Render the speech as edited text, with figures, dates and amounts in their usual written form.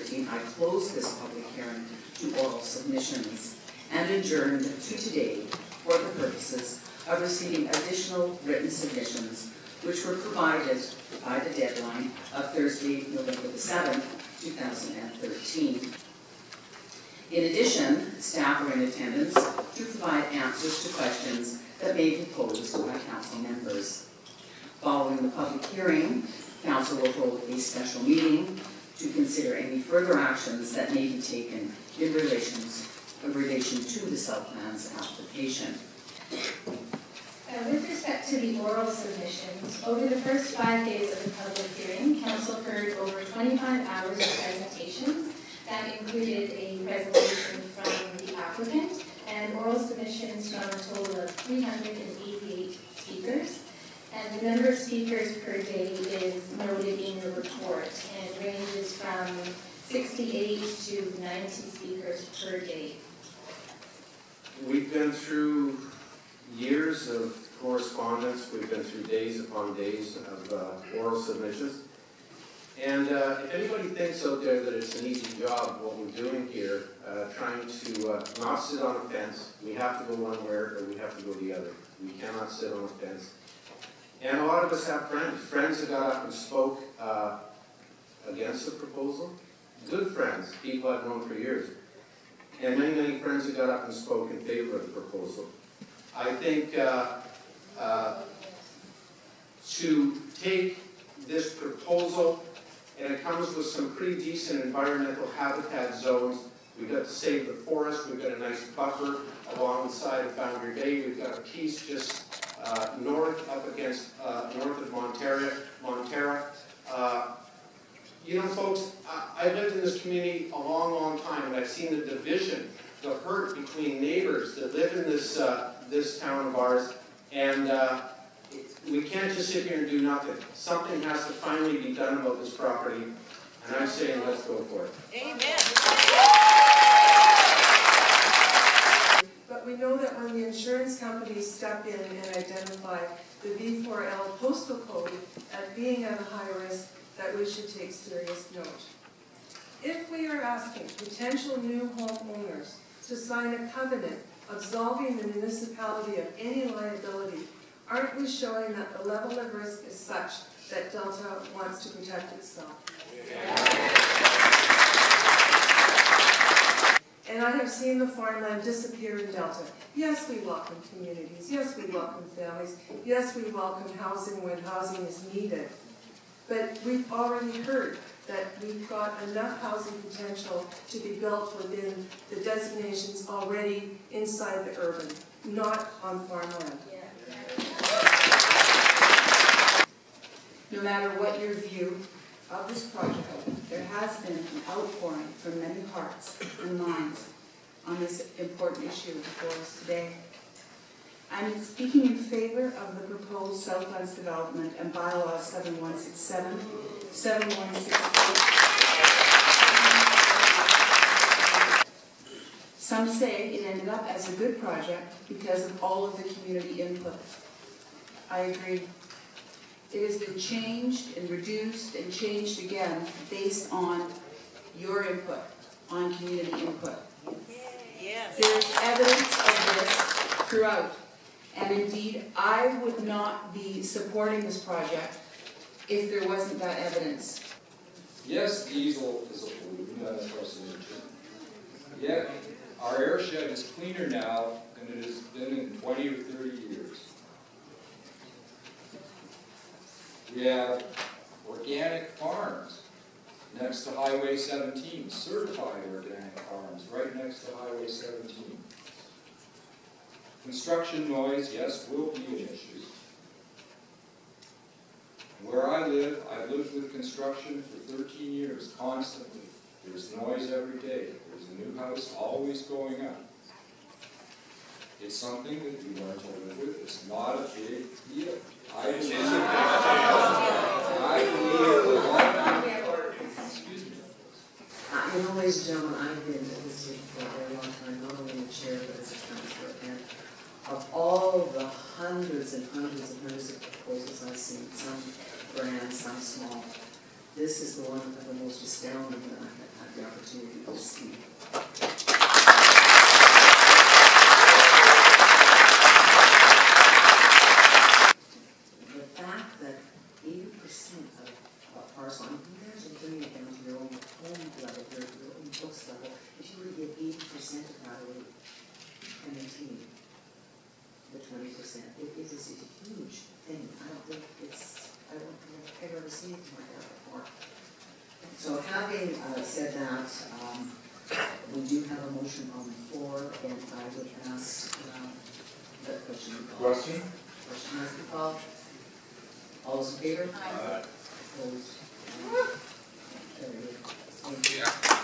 13, I closed this public hearing to oral submissions and adjourned to today for the purposes of receiving additional written submissions, which were provided by the deadline of Thursday, November the 7th, 2013. In addition, staff are in attendance to provide answers to questions that may be posed by council members. Following the public hearing, council will hold a special meeting to consider any further actions that may be taken in relation to the Southlands application. With respect to the oral submissions, over the first 5 days of the public hearing, council heard over 25 hours of presentations. That included a presentation from the applicant and oral submissions from a total of 388 speakers. And the number of speakers per day is noted in the report and ranges from 68 to 90 speakers per day. We've been through years of correspondence. We've been through days upon days of oral submissions. And if anybody thinks out there that it's an easy job, what we're doing here, trying to not sit on a fence, we have to go one way or we have to go the other. We cannot sit on a fence. And a lot of us have friends that got up and spoke against the proposal. Good friends, people I've known for years. And many, many friends that got up and spoke in favor of the proposal. I think to take this proposal, and it comes with some pretty decent environmental habitat zones. We've got to save the forest. We've got a nice buffer along the side of Boundary Bay. We've got a piece just north up against north of Montera. You know, folks, I've lived in this community a long, long time, and I've seen the division, the hurt between neighbors that live in this this town of ours, and we can't just sit here and do nothing. Something has to finally be done about this property, and I'm saying let's go for it. Amen. But we know that when the insurance companies step in and identify the V4L postal code as being at a high risk, that we should take serious note. If we are asking potential new homeowners to sign a covenant absolving the municipality of any liability, aren't we showing that the level of risk is such that Delta wants to protect itself? And I have seen the farmland disappear in Delta. Yes, we welcome communities. Yes, we welcome families. Yes, we welcome housing when housing is needed. But we've already heard that we've got enough housing potential to be built within the designations already inside the urban, not on farmland. No matter what your view of this project, there has been an outpouring from many hearts and minds on this important issue before us today. I'm speaking in favor of the proposed Southlands development and bylaws 7167, 7168. Some say it ended up as a good project because of all of the community input. I agree. It has been changed and reduced and changed again based on your input, on community input. Yes. There is evidence of this throughout. And indeed, I would not be supporting this project if there wasn't that evidence. Yes, diesel is a pollutant, that's carcinogen. Yet, our airshed is cleaner now than it has been in 20 or 30 years. We have organic farms next to Highway 17, certified organic farms right next to Highway 17. Construction noise, yes, will be an issue. Where I live, I've lived with construction for 13 years, constantly. There's noise every day. There's a new house always going up. It's something that you learn to live with. It's not a big deal. I believe a lot of people, excuse me. You know, ladies and gentlemen, I've been in this city for a very long time, not only in the chair, but as a councillor. And of all the hundreds and hundreds and hundreds of proposals I've seen, some grand, some small, this is the one of the most astounding that I've proceed. The fact that 80% of a parcel, and imagine bringing it down to your own home level, your own books level, if you were to give 80% of that away and maintain the 20%, it is a huge thing. I don't think I've ever seen anything like that before. So having said that, we do have a motion on the floor, and I would ask that question be called. Question? Question has been called. All those in favor? Aye. Opposed? Carried. Thank you.